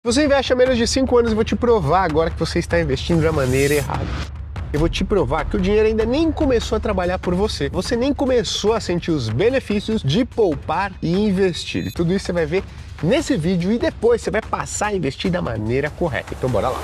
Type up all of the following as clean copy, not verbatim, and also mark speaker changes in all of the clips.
Speaker 1: Você investe há menos de 5 anos e vou te provar agora que você está investindo da maneira errada. Eu vou te provar que o dinheiro ainda nem começou a trabalhar por você. Você nem começou a sentir os benefícios de poupar e investir. E tudo isso você vai ver nesse vídeo e depois você vai passar a investir da maneira correta. Então bora lá.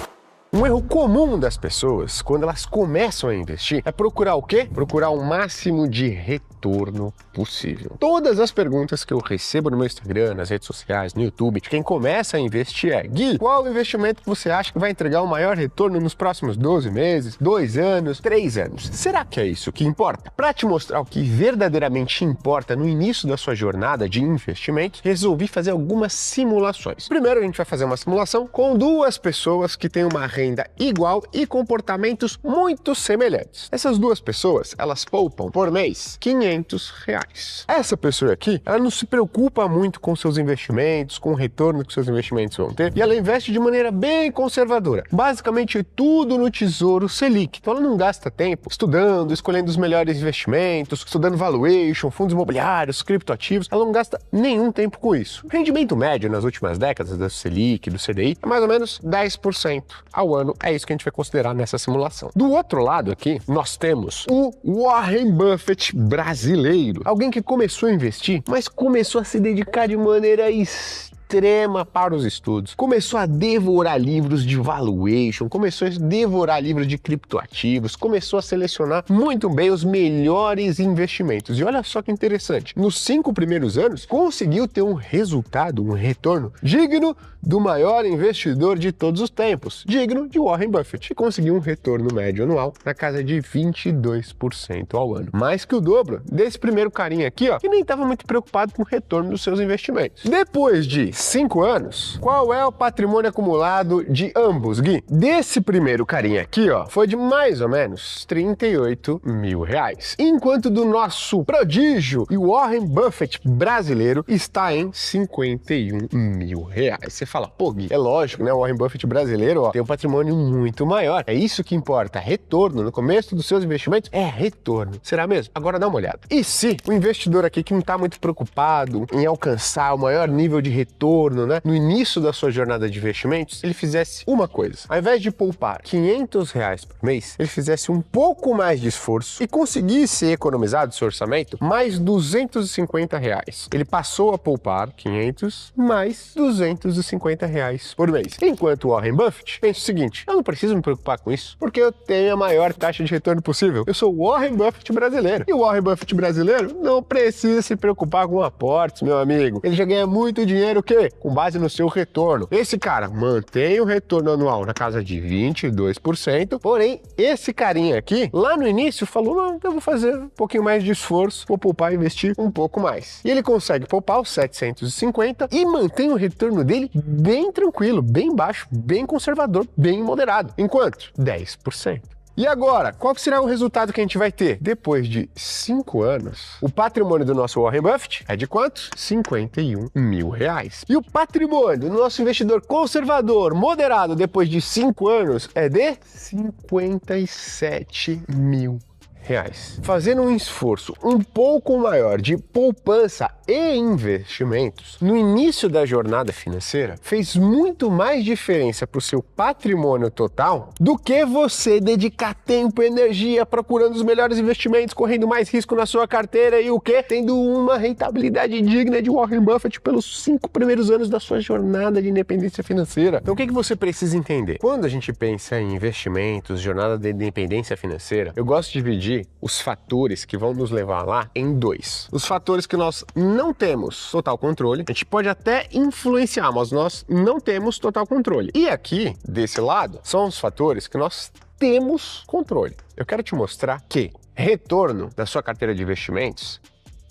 Speaker 1: Um erro comum das pessoas, quando elas começam a investir, é procurar o quê? Procurar o máximo de retorno possível. Todas as perguntas que eu recebo no meu Instagram, nas redes sociais, no YouTube, de quem começa a investir é: Gui, qual investimento que você acha que vai entregar o maior retorno nos próximos 12 meses, 2 anos, 3 anos? Será que é isso que importa? Para te mostrar o que verdadeiramente importa no início da sua jornada de investimentos, resolvi fazer algumas simulações. Primeiro, a gente vai fazer uma simulação com duas pessoas que têm uma renda igual e comportamentos muito semelhantes. Essas duas pessoas, elas poupam por mês R$500. Essa pessoa aqui, ela não se preocupa muito com seus investimentos, com o retorno que seus investimentos vão ter, e ela investe de maneira bem conservadora. Basicamente tudo no Tesouro Selic. Então ela não gasta tempo estudando, escolhendo os melhores investimentos, estudando valuation, fundos imobiliários, criptoativos. Ela não gasta nenhum tempo com isso. O rendimento médio nas últimas décadas da Selic, do CDI, é mais ou menos 10% ao ano. É isso que a gente vai considerar nessa simulação. Do outro lado aqui, nós temos o Warren Buffett brasileiro. Alguém que começou a investir, mas começou a se dedicar de maneira extrema para os estudos. Começou a devorar livros de valuation, começou a devorar livros de criptoativos, começou a selecionar muito bem os melhores investimentos. E olha só que interessante, nos 5 primeiros anos, conseguiu ter um resultado, um retorno digno do maior investidor de todos os tempos, digno de Warren Buffett, e conseguiu um retorno médio anual na casa de 22% ao ano. Mais que o dobro desse primeiro carinha aqui, ó, que nem estava muito preocupado com o retorno dos seus investimentos. Depois de 5 anos, qual é o patrimônio acumulado de ambos, Gui? Desse primeiro carinha aqui, ó, foi de mais ou menos R$38 mil. Enquanto do nosso prodígio e Warren Buffett brasileiro está em R$51 mil. Você fala, pô, Gui, é lógico, né? O Warren Buffett brasileiro, ó, tem um patrimônio muito maior. É isso que importa. Retorno no começo dos seus investimentos é retorno. Será mesmo? Agora dá uma olhada. E se o investidor aqui que não está muito preocupado em alcançar o maior nível de retorno, né, no início da sua jornada de investimentos, ele fizesse uma coisa: ao invés de poupar R$500 por mês, ele fizesse um pouco mais de esforço e conseguisse economizar do seu orçamento mais R$250. Ele passou a poupar 500 mais R$250 por mês. Enquanto o Warren Buffett pensa o seguinte: eu não preciso me preocupar com isso, porque eu tenho a maior taxa de retorno possível. Eu sou o Warren Buffett brasileiro. E o Warren Buffett brasileiro não precisa se preocupar com aportes, meu amigo. Ele já ganha muito dinheiro, o quê? Com base no seu retorno. Esse cara mantém o retorno anual na casa de 22%, porém, esse carinha aqui, lá no início, falou: não, eu vou fazer um pouquinho mais de esforço, vou poupar e investir um pouco mais. E ele consegue poupar os 750 e mantém o retorno dele bem tranquilo, bem baixo, bem conservador, bem moderado. Enquanto 10%. E agora, qual que será o resultado que a gente vai ter? Depois de 5 anos, o patrimônio do nosso Warren Buffett é de quanto? R$51 mil. E o patrimônio do nosso investidor conservador, moderado, depois de 5 anos, é de R$57 mil. Fazendo um esforço um pouco maior de poupança e investimentos no início da jornada financeira, fez muito mais diferença para o seu patrimônio total do que você dedicar tempo e energia procurando os melhores investimentos, correndo mais risco na sua carteira e o quê? Tendo uma rentabilidade digna de Warren Buffett pelos 5 primeiros anos da sua jornada de independência financeira. Então o que você precisa entender? Quando a gente pensa em investimentos, jornada de independência financeira, eu gosto de dividir os fatores que vão nos levar lá em 2. Os fatores que nós não temos total controle, a gente pode até influenciar, mas nós não temos total controle. E aqui, desse lado, são os fatores que nós temos controle. Eu quero te mostrar que retorno da sua carteira de investimentos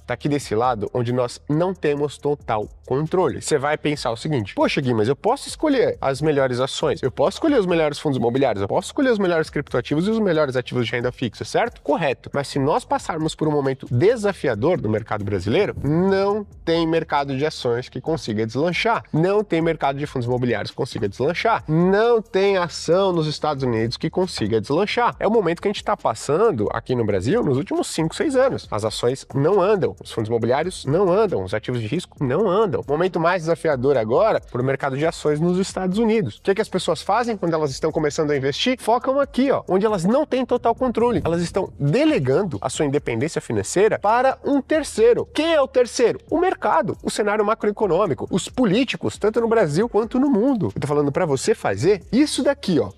Speaker 1: está aqui desse lado, onde nós não temos total controle. Você vai pensar o seguinte: poxa, Gui, mas eu posso escolher as melhores ações, eu posso escolher os melhores fundos imobiliários, eu posso escolher os melhores criptoativos e os melhores ativos de renda fixa, certo? Correto. Mas se nós passarmos por um momento desafiador no mercado brasileiro, não tem mercado de ações que consiga deslanchar, não tem mercado de fundos imobiliários que consiga deslanchar, não tem ação nos Estados Unidos que consiga deslanchar. É o momento que a gente está passando aqui no Brasil nos últimos 5, 6 anos. As ações não andam, andam, os fundos imobiliários não andam, os ativos de risco não andam. O momento mais desafiador agora para o mercado de ações nos Estados Unidos. O que as pessoas fazem quando elas estão começando a investir? Focam aqui, ó, onde elas não têm total controle. Elas estão delegando a sua independência financeira para um terceiro. Quem é o terceiro? O mercado, o cenário macroeconômico, os políticos, tanto no Brasil quanto no mundo. Eu tô falando para você fazer isso daqui, ó.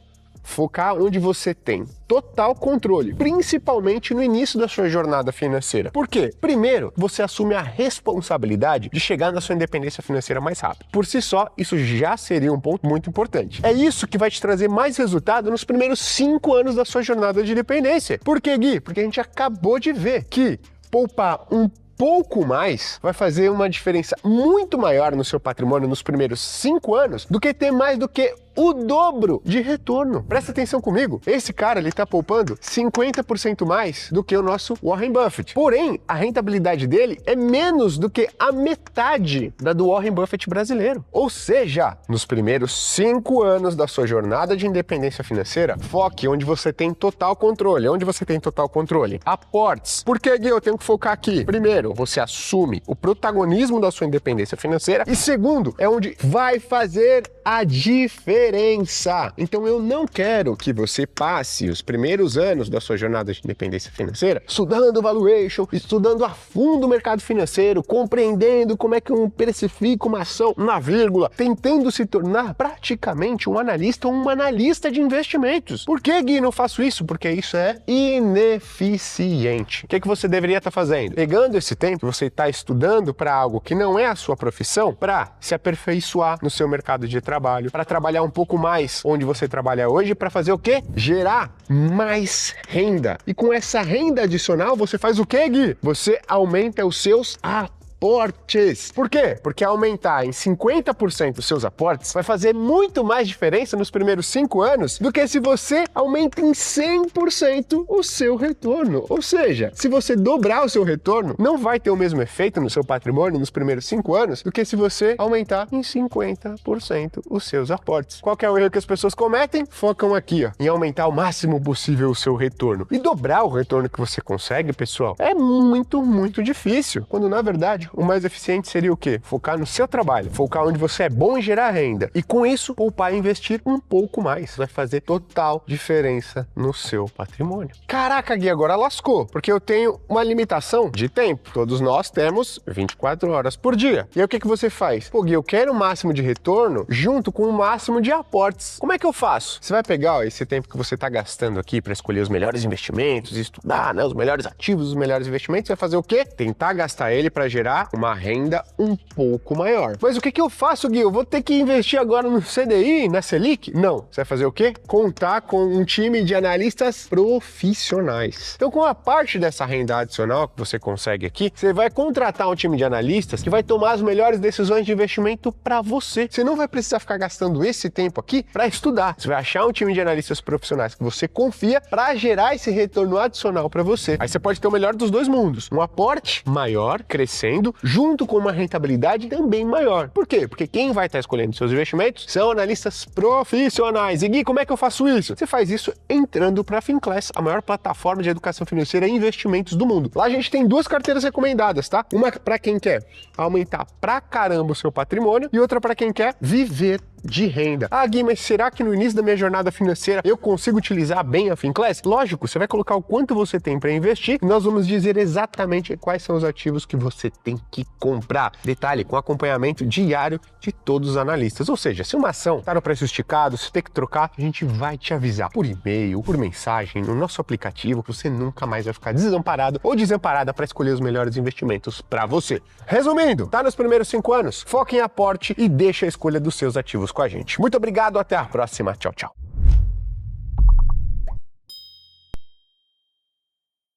Speaker 1: Focar onde você tem total controle, principalmente no início da sua jornada financeira. Por quê? Primeiro, você assume a responsabilidade de chegar na sua independência financeira mais rápido. Por si só, isso já seria um ponto muito importante. É isso que vai te trazer mais resultado nos primeiros 5 anos da sua jornada de independência. Por quê, Gui? Porque a gente acabou de ver que poupar um pouco mais vai fazer uma diferença muito maior no seu patrimônio nos primeiros 5 anos do que ter mais do que o dobro de retorno. Presta atenção comigo, esse cara ele tá poupando 50% mais do que o nosso Warren Buffett. Porém, a rentabilidade dele é menos do que a metade da do Warren Buffett brasileiro. Ou seja, nos primeiros 5 anos da sua jornada de independência financeira, foque onde você tem total controle. Onde você tem total controle? Aportes. Por que, Gui, eu tenho que focar aqui? Primeiro, você assume o protagonismo da sua independência financeira. E segundo, é onde vai fazer a diferença. Então eu não quero que você passe os primeiros anos da sua jornada de independência financeira estudando valuation, estudando a fundo o mercado financeiro, compreendendo como é que um precifica uma ação na vírgula, tentando se tornar praticamente um analista ou uma analista de investimentos. Por que, Gui, não faço isso? Porque isso é ineficiente. O que você deveria estar fazendo? Pegando esse tempo que você está estudando para algo que não é a sua profissão, para se aperfeiçoar no seu mercado de trabalho, para trabalhar um pouco mais onde você trabalha hoje, para fazer o quê? Gerar mais renda. E com essa renda adicional, você faz o quê, Gui? Você aumenta os seus aportes. Por quê? Porque aumentar em 50% os seus aportes vai fazer muito mais diferença nos primeiros 5 anos do que se você aumenta em 100% o seu retorno. Ou seja, se você dobrar o seu retorno, não vai ter o mesmo efeito no seu patrimônio nos primeiros 5 anos do que se você aumentar em 50% os seus aportes. Qual que é o erro que as pessoas cometem? Focam aqui, ó, em aumentar o máximo possível o seu retorno. E dobrar o retorno que você consegue, pessoal, é muito, muito difícil. Quando, na verdade, o mais eficiente seria o quê? Focar no seu trabalho, focar onde você é bom em gerar renda e com isso poupar e investir um pouco mais. Vai fazer total diferença no seu patrimônio. Caraca, Gui, agora lascou, porque eu tenho uma limitação de tempo. Todos nós temos 24 horas por dia. E aí o que você faz? Pô, Gui, eu quero o máximo de retorno junto com o máximo de aportes. Como é que eu faço? Você vai pegar, ó, esse tempo que você está gastando aqui para escolher os melhores investimentos, estudar, né, os melhores ativos, os melhores investimentos, vai fazer o quê? Tentar gastar ele para gerar uma renda um pouco maior. Mas o que eu faço, Gui? Eu vou ter que investir agora no CDI, na Selic? Não. Você vai fazer o quê? Contar com um time de analistas profissionais. Então, com a parte dessa renda adicional que você consegue aqui, você vai contratar um time de analistas que vai tomar as melhores decisões de investimento para você. Você não vai precisar ficar gastando esse tempo aqui para estudar. Você vai achar um time de analistas profissionais que você confia para gerar esse retorno adicional para você. Aí você pode ter o melhor dos dois mundos. Um aporte maior, crescendo, junto com uma rentabilidade também maior. Por quê? Porque quem vai estar escolhendo seus investimentos são analistas profissionais. E Gui, como é que eu faço isso? Você faz isso entrando para a Finclass, a maior plataforma de educação financeira e investimentos do mundo. Lá a gente tem 2 carteiras recomendadas, tá? Uma para quem quer aumentar pra caramba o seu patrimônio e outra para quem quer viver de renda. Ah, Gui, mas será que no início da minha jornada financeira eu consigo utilizar bem a Finclass? Lógico, você vai colocar o quanto você tem para investir e nós vamos dizer exatamente quais são os ativos que você tem que comprar. Detalhe, com acompanhamento diário de todos os analistas. Ou seja, se uma ação está no preço esticado, se tem que trocar, a gente vai te avisar por e-mail, por mensagem, no nosso aplicativo, que você nunca mais vai ficar desamparado ou desamparada para escolher os melhores investimentos para você. Resumindo, tá nos primeiros 5 anos? Foque em aporte e deixa a escolha dos seus ativos com a gente. Muito obrigado, até a próxima. Tchau, tchau.